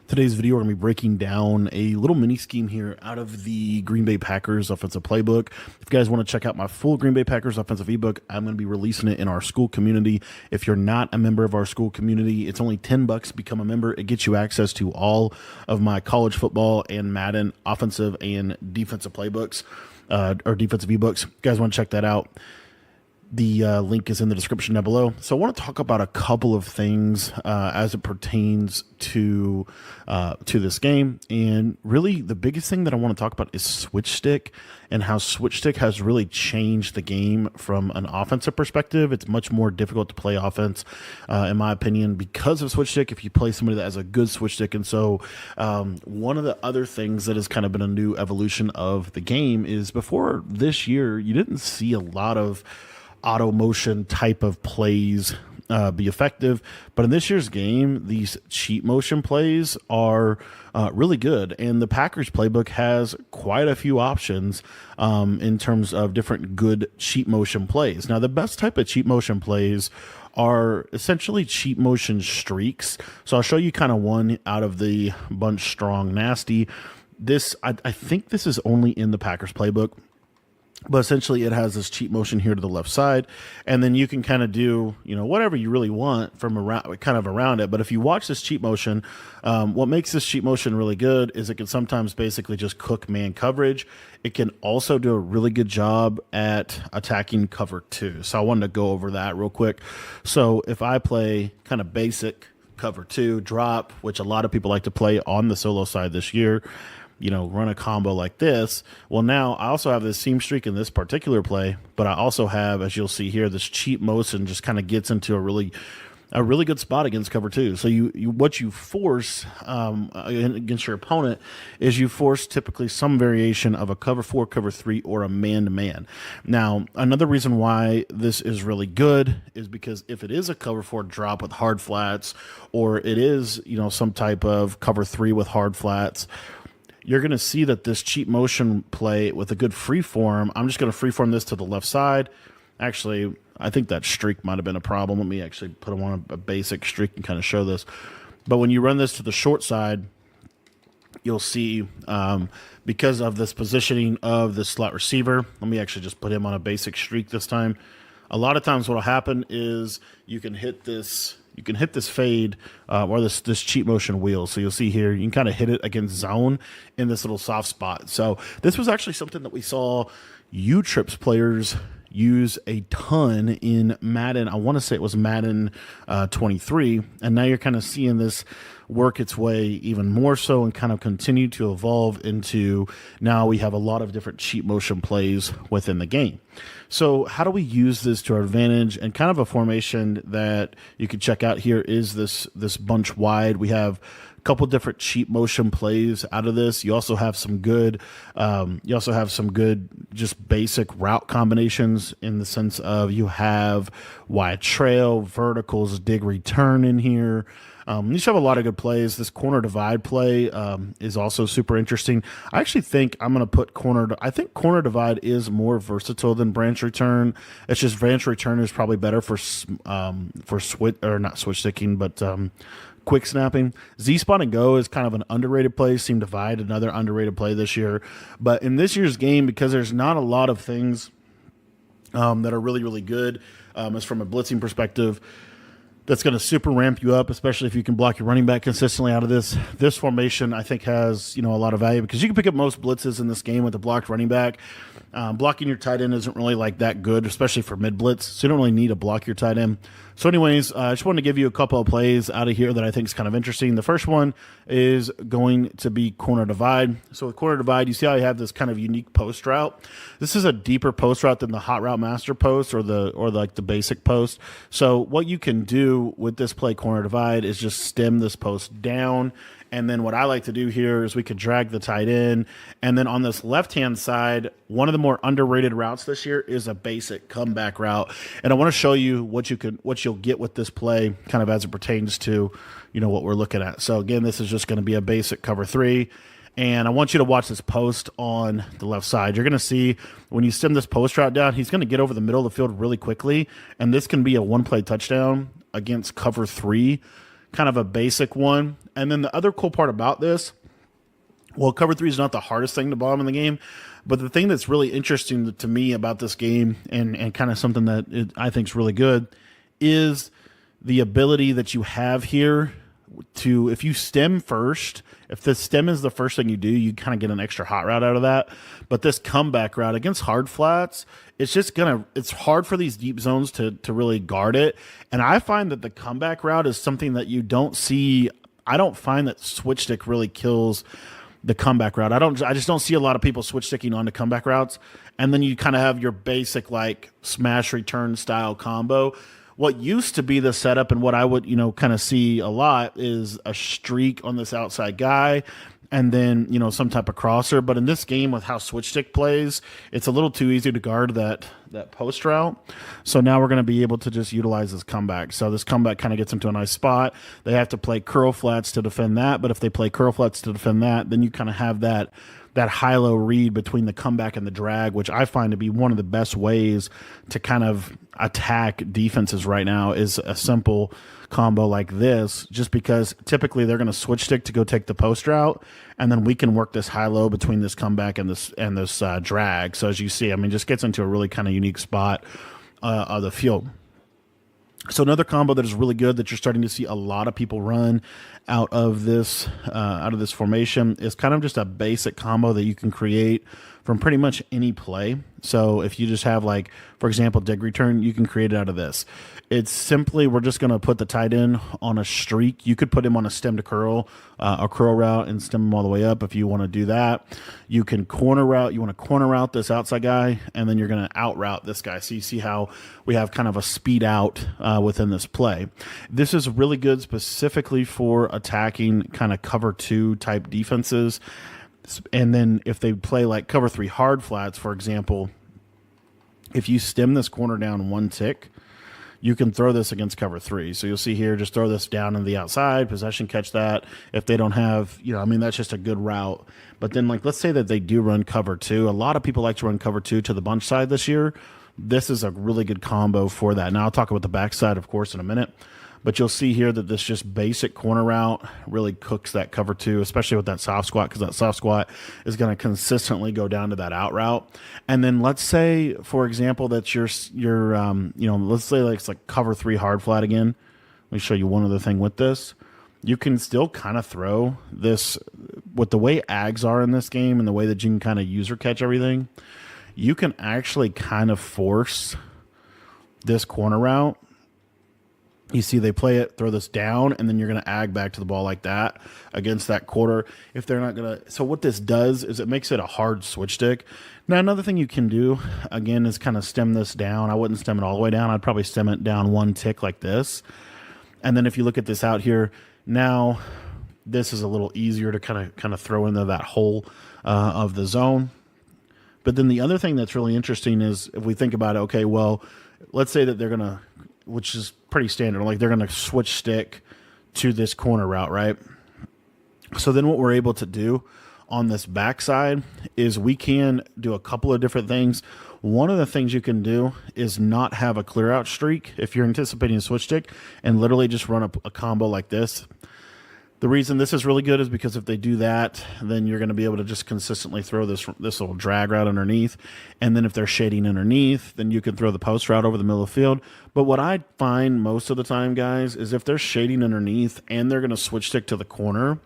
Today's video, we're going to be breaking down a little mini scheme here out of the Green Bay Packers offensive playbook. If you guys want to check out my full Green Bay Packers offensive ebook, I'm going to be releasing it in our school community. If you're not a member of our school community, it's only $10 to become a member. It gets you access to all of my college football and Madden offensive and defensive playbooks or defensive ebooks. If you guys want to check that out, the link is in the description down below. So I want to talk about a couple of things as it pertains to this game. And really, the biggest thing that I want to talk about is switch stick and how switch stick has really changed the game from an offensive perspective. It's much more difficult to play offense, in my opinion, because of switch stick if you play somebody that has a good switch stick. And so one of the other things that has kind of been a new evolution of the game is before this year, you didn't see a lot of auto motion type of plays be effective, but in this year's game, these cheat motion plays are really good, and the Packers playbook has quite a few options in terms of different good cheat motion plays. Now, the best type of cheat motion plays are essentially cheat motion streaks. So I'll show you kind of one out of the bunch. Strong nasty. This I think this is only in the Packers playbook. But essentially, it has this cheat motion here to the left side, and then you can kind of do, whatever you really want from around it. But if you watch this cheat motion, what makes this cheat motion really good is it can sometimes basically just cook man coverage. It can also do a really good job at attacking cover two. So I wanted to go over that real quick. So if I play kind of basic cover two drop, which a lot of people like to play on the solo side this year, run a combo like this. Well, now I also have this seam streak in this particular play, but I also have, as you'll see here, this cheat motion just kind of gets into a really good spot against cover two. So what you force against your opponent is you force typically some variation of a cover four, cover three, or a man-to-man. Now, another reason why this is really good is because if it is a cover four drop with hard flats, or it is, some type of cover three with hard flats, you're going to see that this cheat motion play with a good free form, I'm just going to free form this to the left side. Actually, I think that streak might have been a problem. Let me actually put them on a basic streak and kind of show this. But when you run this to the short side, you'll see because of this positioning of the slot receiver, let me actually just put him on a basic streak this time. A lot of times what will happen is you can hit this fade or this cheat motion wheel. So you'll see here, you can kind of hit it against zone in this little soft spot. So this was actually something that we saw U-Trips players use a ton in Madden. I want to say it was Madden 23. And now you're kind of seeing this work its way even more so and kind of continue to evolve into now we have a lot of different cheat motion plays within the game. So how do we use this to our advantage? And kind of a formation that you can check out here is this bunch wide. We have a couple different cheat motion plays out of this. You also have some good just basic route combinations in the sense of you have wide trail, verticals, dig return in here. You should have a lot of good plays. This corner divide play is also super interesting. I actually think I'm going to put I think corner divide is more versatile than branch return. It's just branch return is probably better for switch, or not switch sticking, but quick snapping. Z-spot and go is kind of an underrated play. Seam divide, another underrated play this year. But in this year's game, because there's not a lot of things that are really, really good as from a blitzing perspective, that's going to super ramp you up, especially if you can block your running back consistently out of this. This formation, I think, has a lot of value because you can pick up most blitzes in this game with a blocked running back. Blocking your tight end isn't really like that good, especially for mid blitz. So you don't really need to block your tight end. So anyways, I just wanted to give you a couple of plays out of here that I think is kind of interesting. The first one is going to be corner divide. So with corner divide, you see how you have this kind of unique post route. This is a deeper post route than the hot route master post or the basic post. So what you can do with this play corner divide is just stem this post down. And then what I like to do here is we could drag the tight end. And then on this left-hand side, one of the more underrated routes this year is a basic comeback route. And I want to show you what you'll get with this play kind of as it pertains to, what we're looking at. So again, this is just going to be a basic cover three. And I want you to watch this post on the left side. You're going to see when you stem this post route down, he's going to get over the middle of the field really quickly. And this can be a one-play touchdown against cover three kind of a basic one. And then the other cool part about this, well, cover three is not the hardest thing to bomb in the game, but the thing that's really interesting to me about this game, and kind of something that I think is really good, is the ability that you have here to, if you stem first, if the stem is the first thing you do, you kind of get an extra hot route out of that. But this comeback route against hard flats, it's hard for these deep zones to really guard it. And I find that the comeback route is something that you don't see. I don't find that switch stick really kills the comeback route. I just don't see a lot of people switch sticking onto comeback routes. And then you kind of have your basic like smash return style combo. What used to be the setup, and what I would, kind of see a lot, is a streak on this outside guy and then, some type of crosser. But in this game, with how switch stick plays, it's a little too easy to guard that post route. So now we're going to be able to just utilize this comeback. So this comeback kind of gets them to a nice spot. They have to play curl flats to defend that. But if they play curl flats to defend that, then you kind of have that high-low read between the comeback and the drag, which I find to be one of the best ways to kind of attack defenses right now, is a simple combo like this, just because typically they're going to switch stick to go take the post route, and then we can work this high-low between this comeback and this drag. So as you see, just gets into a really kind of unique spot of the field. So another combo that is really good that you're starting to see a lot of people run out of this formation is kind of just a basic combo that you can create from pretty much any play. So if you just have, like, for example, dig return, you can create it out of this. It's simply, we're just going to put the tight end on a streak. You could put him on a stem to curl, a curl route, and stem him all the way up if you want to do that. You can corner route. You want to corner route this outside guy, and then you're going to out route this guy. So you see how we have kind of a speed out within this play. This is really good specifically for attacking kind of cover two type defenses. And then if they play like cover three hard flats, for example, if you stem this corner down one tick, you can throw this against cover three. So you'll see here, just throw this down in the outside, possession, catch that. If they don't have, that's just a good route. But then, like, let's say that they do run cover two. A lot of people like to run cover two to the bunch side this year. This is a really good combo for that. Now I'll talk about the backside, of course, in a minute. But you'll see here that this just basic corner route really cooks that cover two, especially with that soft squat, because that soft squat is going to consistently go down to that out route. And then let's say, for example, that let's say like it's like cover three hard flat again. Let me show you one other thing with this. You can still kind of throw this with the way ags are in this game and the way that you can kind of user catch everything. You can actually kind of force this corner route. You see they play it, throw this down, and then you're going to ag back to the ball like that against that quarter. If they're not going to, so what this does is it makes it a hard switch stick. Now, another thing you can do, again, is kind of stem this down. I wouldn't stem it all the way down. I'd probably stem it down one tick like this. And then if you look at this out here, now this is a little easier to kind of throw into that hole of the zone. But then the other thing that's really interesting is if we think about it, okay, well, let's say that they're going to, which is pretty standard, like they're going to switch stick to this corner route, right? So then what we're able to do on this backside is we can do a couple of different things. One of the things you can do is not have a clear out streak if you're anticipating a switch stick, and literally just run a combo like this. The reason this is really good is because if they do that, then you're going to be able to just consistently throw this little drag route underneath. And then if they're shading underneath, then you can throw the post route over the middle of the field. But what I find most of the time, guys, is if they're shading underneath and they're going to switch stick to the corner,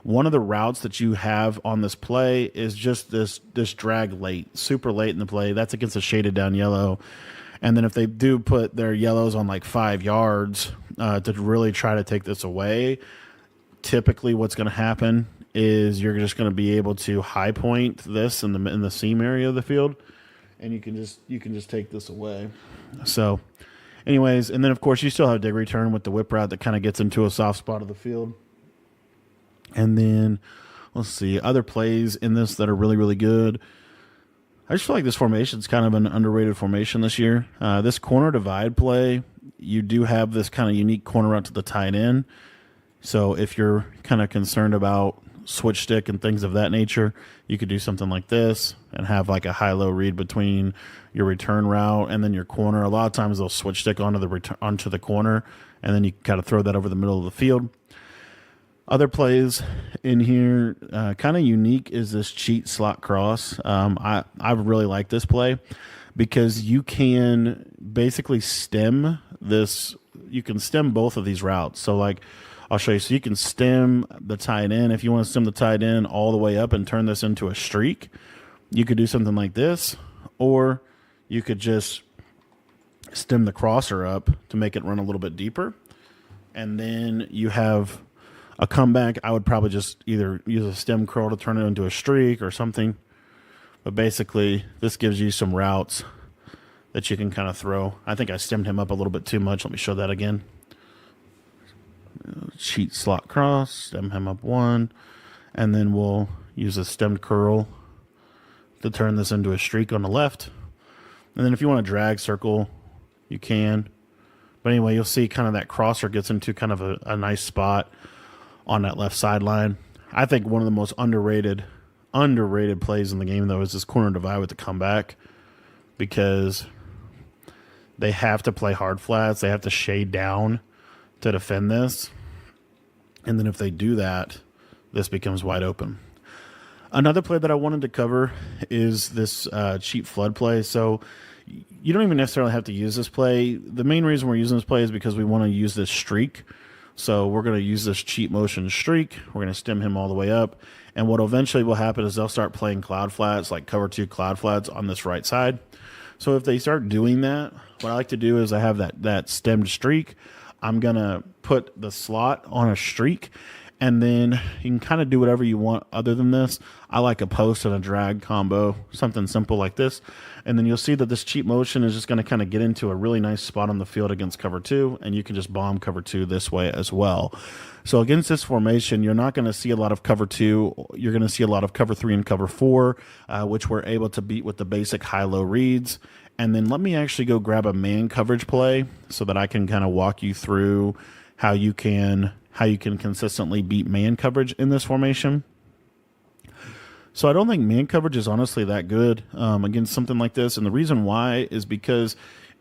one of the routes that you have on this play is just this drag late, super late in the play. That's against a shaded down yellow. And then if they do put their yellows on like 5 yards to really try to take this away, typically what's going to happen is you're just going to be able to high point this in the seam area of the field, and you can just take this away. So anyways, and then of course you still have dig return with the whip route that kind of gets into a soft spot of the field. And then let's see other plays in this that are really, really good. I just feel like this formation is kind of an underrated formation this year. This corner divide play, you do have this kind of unique corner route to the tight end. So if you're kind of concerned about switch stick and things of that nature, you could do something like this and have like a high-low read between your return route and then your corner. A lot of times they'll switch stick onto the corner, and then you kind of throw that over the middle of the field. Other plays in here, kind of unique, is this cheat slot cross. I really like this play because you can basically stem this. You can stem both of these routes. So like, I'll show you. So you can stem the tight end. If you want to stem the tight end all the way up and turn this into a streak, you could do something like this, or you could just stem the crosser up to make it run a little bit deeper. And then you have a comeback. I would probably just either use a stem curl to turn it into a streak or something. But basically, this gives you some routes that you can kind of throw. I think I stemmed him up a little bit too much. Let me show that again. Cheat slot cross, stem him up one, and then we'll use a stemmed curl to turn this into a streak on the left. And then if you want to drag circle, you can. But anyway, you'll see kind of that crosser gets into kind of a nice spot on that left sideline. I think one of the most underrated plays in the game, though, is this corner divide with the comeback, because they have to play hard flats. They have to shade down to defend this. And then if they do that, this becomes wide open. Another play that I wanted to cover is this cheat flood play. So you don't even necessarily have to use this play. The main reason we're using this play is because we want to use this streak. So we're going to use this cheat motion streak. We're going to stem him all the way up. And what eventually will happen is they'll start playing cloud flats, like cover two cloud flats on this right side. So if they start doing that, what I like to do is I have that stemmed streak. I'm going to put the slot on a streak, and then you can kind of do whatever you want other than this. I like a post and a drag combo, something simple like this. And then you'll see that this cheat motion is just going to kind of get into a really nice spot on the field against cover two, and you can just bomb cover two this way as well. So against this formation, you're not going to see a lot of cover two. You're going to see a lot of cover three and cover four, which we're able to beat with the basic high-low reads. And then let me actually go grab a man coverage play so that I can kind of walk you through how you can consistently beat man coverage in this formation. So I don't think man coverage is honestly that good against something like this. And the reason why is because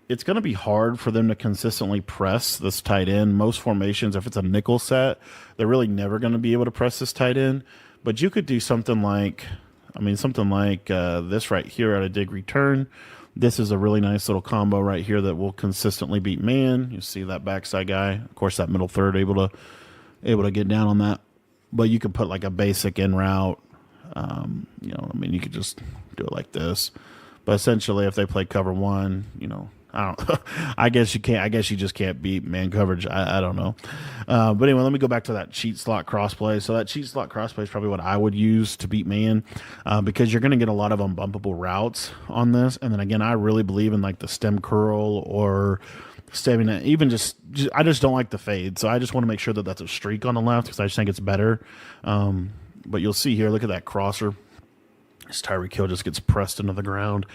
it's going to be hard for them to consistently press this tight end. Most formations, if it's a nickel set, they're really never going to be able to press this tight end. But you could do something like, this right here at a dig return. This is a really nice little combo right here that will consistently beat man. You see that backside guy. Of course, that middle third able to get down on that. But you could put like a basic in route. You could just do it like this. But essentially, if they play cover one, I don't. I guess you can't. I guess you just can't beat man coverage. I don't know. But anyway, let me go back to that cheat slot crossplay. So that cheat slot crossplay is probably what I would use to beat man, because you're going to get a lot of unbumpable routes on this. And then again, I really believe in like the stem curl or stemming it. Even just I just don't like the fade. So I just want to make sure that that's a streak on the left because I just think it's better. But you'll see here. Look at that crosser. This Tyreek Hill just gets pressed into the ground.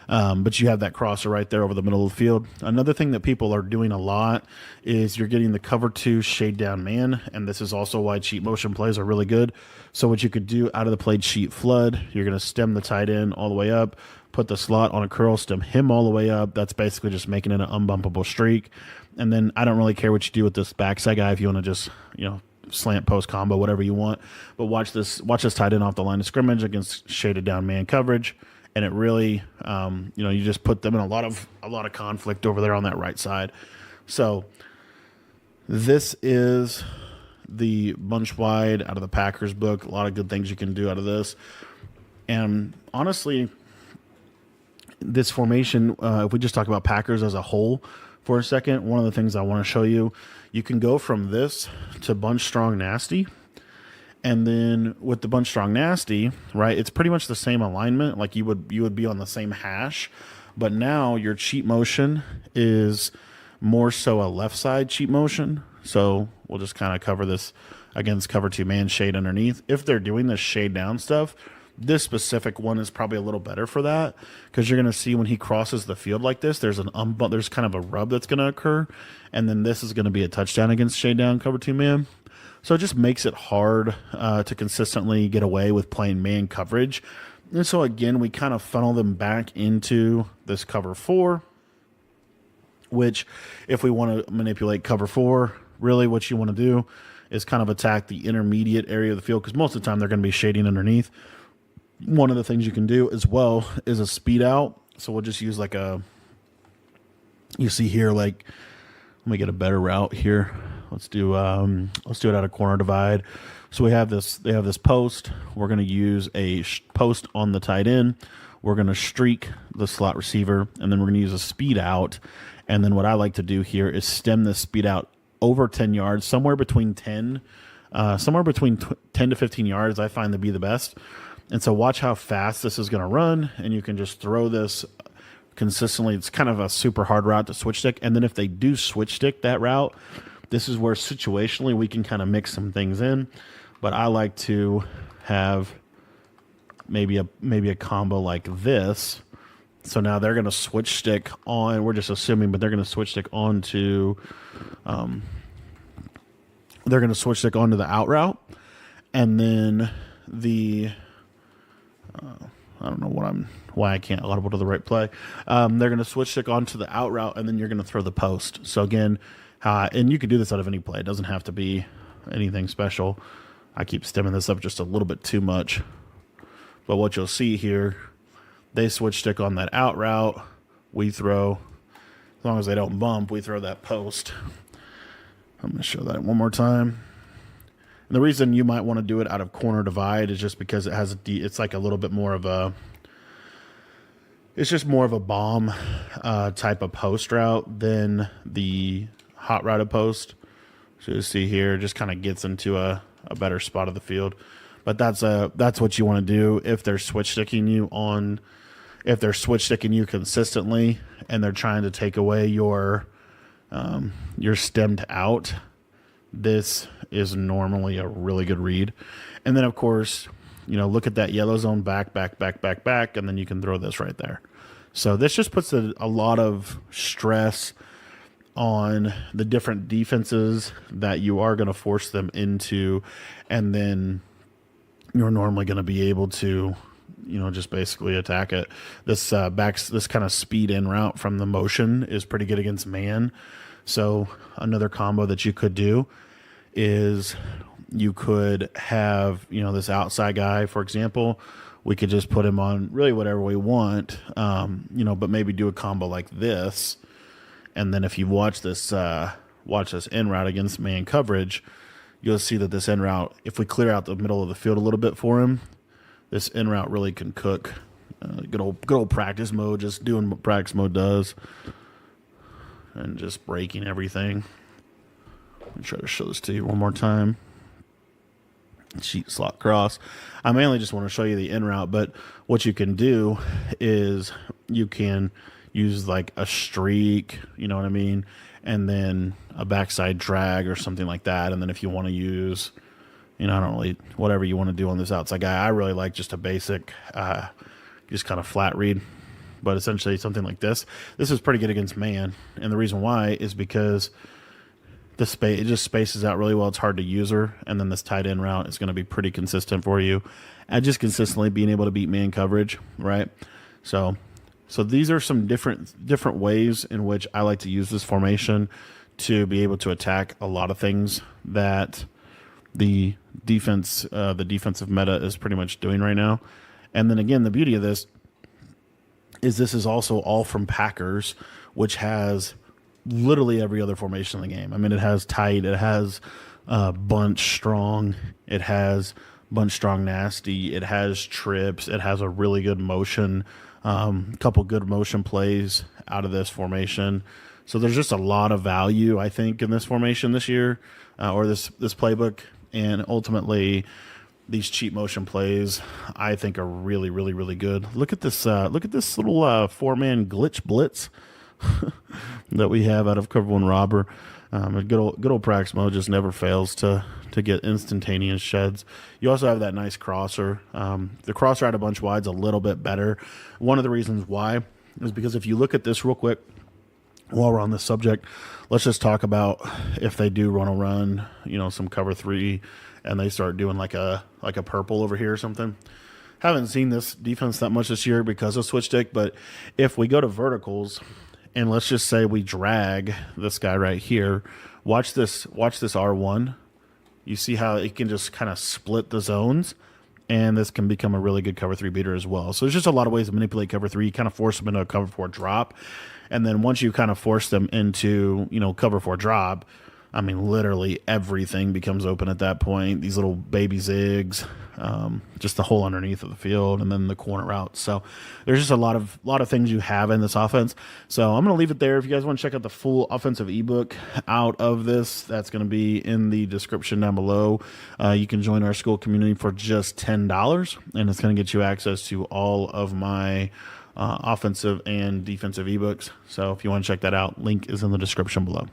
But you have that crosser right there over the middle of the field. Another thing that people are doing a lot is you're getting the cover two shade down man, and this is also why cheat motion plays are really good. So what you could do out of the play cheat flood, you're going to stem the tight end all the way up, put the slot on a curl, stem him all the way up. That's basically just making it an unbumpable streak. And then I don't really care what you do with this backside guy if you want to just, slant post combo, whatever you want. But watch this tight end off the line of scrimmage against shaded down man coverage. And it really, you just put them in a lot of conflict over there on that right side. So this is the bunch wide out of the Packers book. A lot of good things you can do out of this. And honestly, this formation, if we just talk about Packers as a whole for a second, one of the things I want to show you, you can go from this to bunch strong nasty. And then with the bunch strong nasty, right, it's pretty much the same alignment. Like you would be on the same hash, but now your cheat motion is more so a left side cheat motion. So we'll just kind of cover this against cover two man shade underneath. If they're doing this shade down stuff, this specific one is probably a little better for that, because you're going to see when he crosses the field like this, there's kind of a rub that's going to occur, and then this is going to be a touchdown against shade down cover two man. So it just makes it hard to consistently get away with playing man coverage. And so again, we kind of funnel them back into this cover 4, which if we want to manipulate cover 4, really what you want to do is kind of attack the intermediate area of the field, because most of the time they're going to be shading underneath. One of the things you can do as well is a speed out. So we'll just use like you see here, like, let me get a better route here. Let's do it out of corner divide. So they have this post. We're going to use a post on the tight end. We're going to streak the slot receiver, and then we're going to use a speed out. And then what I like to do here is stem this speed out over 10 yards, somewhere between 10 to 15 yards, I find to be the best. And so watch how fast this is going to run, and you can just throw this consistently. It's kind of a super hard route to switch stick. And then if they do switch stick that route, this is where situationally we can kind of mix some things in. But I like to have maybe a combo like this. So now they're going to switch stick on, we're just assuming, but they're going to switch stick onto the out route. And then I don't know why I can't audible to the right play. They're going to switch stick onto the out route, and then you're going to throw the post. So again, and you can do this out of any play. It doesn't have to be anything special. I keep stemming this up just a little bit too much. But what you'll see here, they switch stick on that out route. We throw, as long as they don't bump, we throw that post. I'm going to show that one more time. And the reason you might want to do it out of corner divide is just because it's like a little bit more of a, it's just more of a bomb type of post route than the hot routed post. So you see here, just kind of gets into a better spot of the field. But that's what you want to do if they're switch sticking you consistently, and they're trying to take away your stemmed out. This is normally a really good read. And then of course, look at that yellow zone, back, and then you can throw this right there. So this just puts a lot of stress on the different defenses that you are going to force them into, and then you're normally going to be able to, just basically attack it. This kind of speed in route from the motion is pretty good against man. So another combo that you could do is you could have, this outside guy, for example. We could just put him on really whatever we want, but maybe do a combo like this. And then if you watch this in route against man coverage, you'll see that this in route, if we clear out the middle of the field a little bit for him, this in route really can cook. Good old practice mode, just doing what practice mode does, and just breaking everything. Let me try to show this to you one more time. Sheet slot cross. I mainly just want to show you the in route, but what you can do is you can use like a streak, you know what I mean, and then a backside drag or something like that. And then if you want to use, I don't really, whatever you want to do on this outside guy, I really like just a basic, just kind of flat read. But essentially something like this. This is pretty good against man, and the reason why is because it just spaces out really well. It's hard to use her, and then this tight end route is going to be pretty consistent for you, and just consistently being able to beat man coverage, right? So these are some different ways in which I like to use this formation to be able to attack a lot of things that the defensive meta is pretty much doing right now. And then again, the beauty of this is also all from Packers, which has literally every other formation in the game. I mean, it has tight, it has bunch strong, it has bunch strong nasty, it has trips, it has a really good motion, couple good motion plays out of this formation. So there's just a lot of value, I think, in this formation this year, or this playbook, and ultimately these cheap motion plays I think are really, really, really good. Look at this little four-man glitch blitz that we have out of Cover One Robber. A good old practice mode just never fails to get instantaneous sheds. You also have that nice crosser. The crosser out of bunch wide's a little bit better. One of the reasons why is because if you look at this real quick, while we're on this subject, let's just talk about if they do run a run, some cover three, and they start doing like a purple over here or something. Haven't seen this defense that much this year because of switch stick, but if we go to verticals and let's just say we drag this guy right here, watch this R1. You see how it can just kind of split the zones, and this can become a really good cover three beater as well. So there's just a lot of ways to manipulate cover three. You kind of force them into a cover four drop. And then once you kind of force them into, cover four drop, I mean, literally everything becomes open at that point. These little baby zigs, just the whole underneath of the field, and then the corner routes. So there's just a lot of things you have in this offense. So I'm going to leave it there. If you guys want to check out the full offensive ebook out of this, that's going to be in the description down below. You can join our school community for just $10, and it's going to get you access to all of my offensive and defensive ebooks. So if you want to check that out, link is in the description below.